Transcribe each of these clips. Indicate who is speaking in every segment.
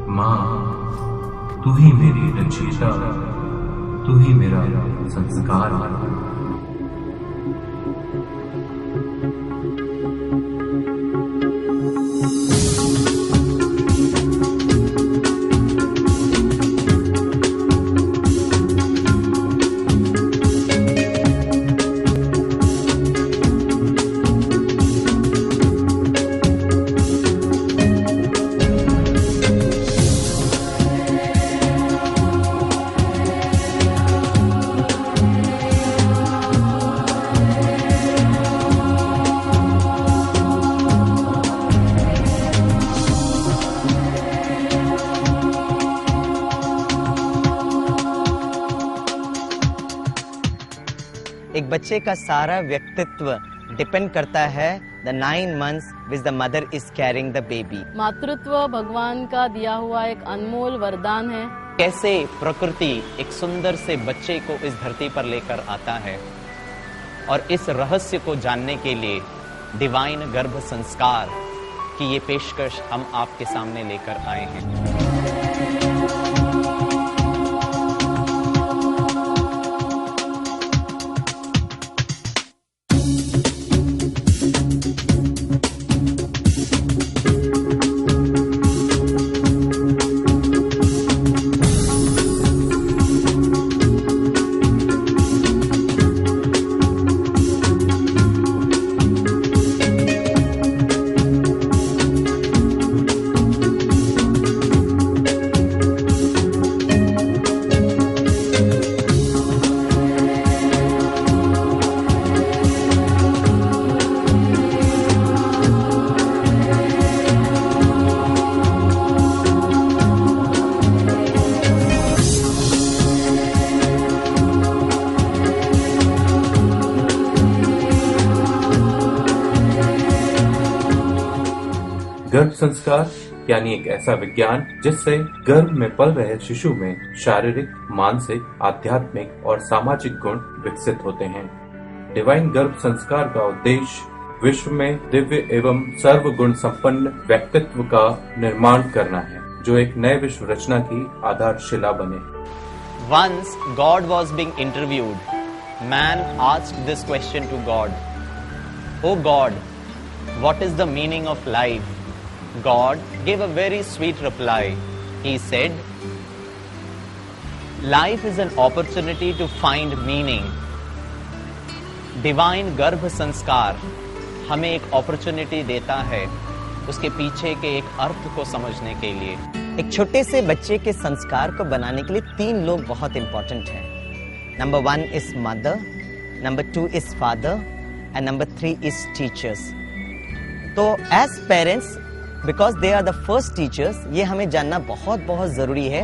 Speaker 1: माँ, तू ही मेरी रचयिता, तू ही मेरा संस्कार।
Speaker 2: एक बच्चे का सारा व्यक्तित्व डिपेंड करता है the 9 months which the mother is carrying the baby.
Speaker 3: मातृत्व भगवान का दिया हुआ एक अनमोल वरदान है।
Speaker 4: कैसे प्रकृति एक सुंदर से बच्चे को इस धरती पर लेकर आता है, और इस रहस्य को जानने के लिए डिवाइन गर्भ संस्कार की ये पेशकश हम आपके सामने लेकर आए हैं।
Speaker 1: गर्भ संस्कार यानी एक ऐसा विज्ञान जिससे गर्भ में पल रहे शिशु में शारीरिक, मानसिक, आध्यात्मिक और सामाजिक गुण विकसित होते हैं। डिवाइन गर्भ संस्कार का उद्देश्य विश्व में दिव्य एवं सर्व गुण संपन्न व्यक्तित्व का निर्माण करना है, जो एक नए विश्व रचना की आधारशिला बने।
Speaker 4: Once God was being interviewed, man asked this question to God. Oh God, what is the meaning of life? God gave a very sweet reply. He said, life is an opportunity to find meaning. Divine गर्भ संस्कार हमें एक opportunity देता है उसके पीछे के एक अर्थ को समझने के लिए।
Speaker 2: एक छोटे से बच्चे के संस्कार को बनाने के लिए 3 लोग बहुत इंपॉर्टेंट हैं। Number 1 is mother, number 2 is father and number 3 is teachers. तो as parents, because they are the first teachers, ये हमें जानना बहुत बहुत जरूरी है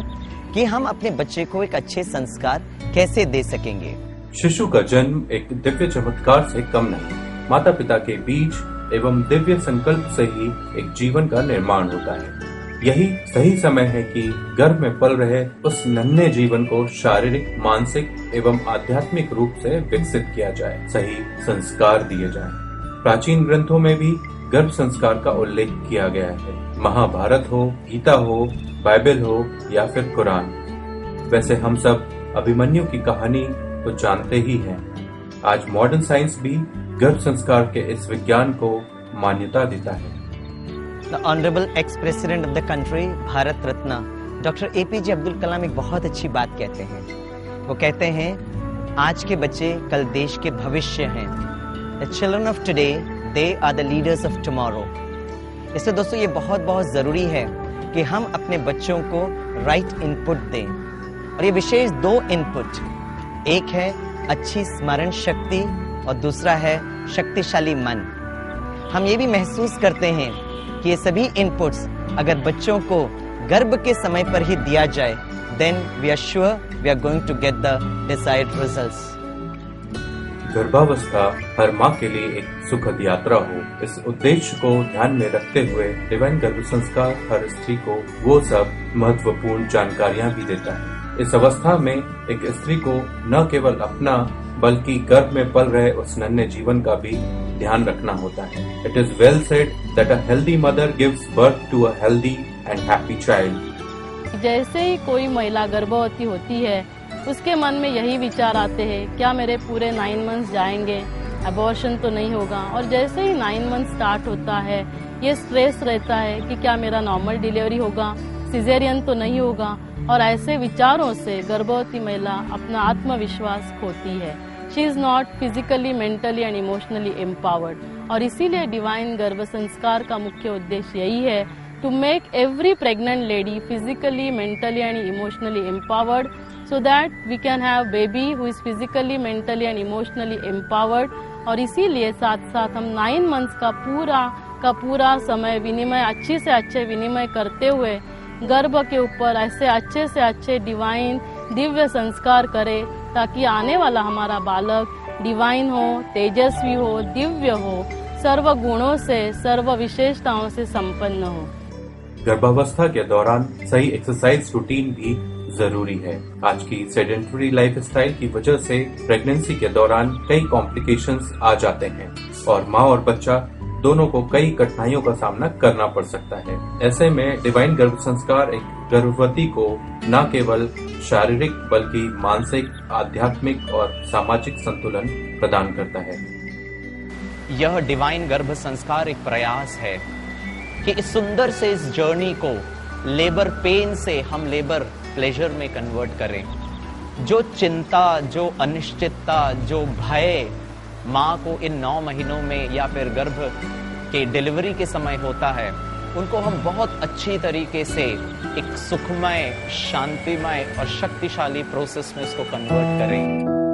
Speaker 2: कि हम अपने बच्चे को एक अच्छे संस्कार कैसे दे सकेंगे।
Speaker 1: शिशु का जन्म एक दिव्य चमत्कार से कम नहीं, माता पिता के बीज एवं दिव्य संकल्प से ही एक जीवन का निर्माण होता है। यही सही समय है कि गर्भ में पल रहे उस नन्हे जीवन को शारीरिक, मानसिक एवं आध्यात्मिक रूप से विकसित किया जाए, सही संस्कार दिए जाएं। प्राचीन ग्रंथों में भी गर्भ संस्कार का उल्लेख किया गया है। महाभारत हो, गीता हो, बाइबल हो या फिर कुरान। वैसे हम सब अभिमन्यु की कहानी तो जानते ही हैं। आज मॉडर्न साइंस भी गर्भ संस्कार के इस विज्ञान को मान्यता देता है।
Speaker 2: The honourable ex president of the country, Bharat Ratna doctor APJ Abdul Kalam एक बहुत अच्छी बात कहते हैं। वो कहते हैं, आज के बच्चे कल देश के भविष्य हैं। The children of today, they are the leaders of tomorrow. इसलिए दोस्तों ये बहुत बहुत जरूरी है कि हम अपने बच्चों को राइट इनपुट दें। और ये विशेष 2 इनपुट, एक है अच्छी स्मरण शक्ति और दूसरा है शक्तिशाली मन। हम ये भी महसूस करते हैं कि ये सभी इनपुट्स अगर बच्चों को गर्भ के समय पर ही दिया जाए, then we are sure we are going to get the desired results.
Speaker 1: गर्भावस्था हर माँ के लिए एक सुखद यात्रा हो, इस उद्देश्य को ध्यान में रखते हुए डिवाइन गर्भ संस्कार हर स्त्री को वो सब महत्वपूर्ण जानकारियाँ भी देता है। इस अवस्था में एक स्त्री को न केवल अपना बल्कि गर्भ में पल रहे उस नन्हे जीवन का भी ध्यान रखना होता है। It is well said that a healthy mother gives birth to a healthy and happy child.
Speaker 3: जैसे ही कोई महिला गर्भवती होती है उसके मन में यही विचार आते हैं, क्या मेरे पूरे 9 मंथ्स जाएंगे, अबॉर्शन तो नहीं होगा। और जैसे ही 9 मंथ स्टार्ट होता है ये स्ट्रेस रहता है कि क्या मेरा नॉर्मल डिलीवरी होगा, सिजेरियन तो नहीं होगा। और ऐसे विचारों से गर्भवती महिला अपना आत्मविश्वास खोती है। She is not physically, mentally and emotionally empowered. और इसीलिए डिवाइन गर्भ संस्कार का मुख्य उद्देश्य यही है, to make every pregnant lady physically, mentally and emotionally empowered, so that we can have baby who is physically, mentally and emotionally empowered। और इसीलिए साथ साथ हम 9 मंथ्स का पूरा समय विनिमय अच्छे से अच्छे विनिमय करते हुए गर्भ के ऊपर ऐसे अच्छे से अच्छे डिवाइन दिव्य संस्कार करें, ताकि आने वाला हमारा बालक डिवाइन हो, तेजस्वी हो, दिव्य हो, सर्व गुणों से, सर्व विशेषताओं से संपन्न हो।
Speaker 1: गर्भावस्था के दौरान सही एक्सरसाइज रूटीन भी जरूरी है। आज की सेडेंटरी लाइफस्टाइल की वजह से प्रेगनेंसी के दौरान कई कॉम्प्लिकेशंस आ जाते हैं और माँ और बच्चा दोनों को कई कठिनाइयों का सामना करना पड़ सकता है। ऐसे में डिवाइन गर्भ संस्कार एक गर्भवती को न केवल शारीरिक बल्कि मानसिक, आध्यात्मिक और सामाजिक संतुलन प्रदान करता है।
Speaker 4: यह डिवाइन गर्भ संस्कार एक प्रयास है कि इस सुंदर से इस जर्नी को लेबर पेन से हम लेबर प्लेजर में कन्वर्ट करें। जो चिंता, जो अनिश्चितता, जो भय माँ को इन 9 महीनों में या फिर गर्भ के डिलीवरी के समय होता है, उनको हम बहुत अच्छी तरीके से एक सुखमय, शांतिमय और शक्तिशाली प्रोसेस में उसको कन्वर्ट करें।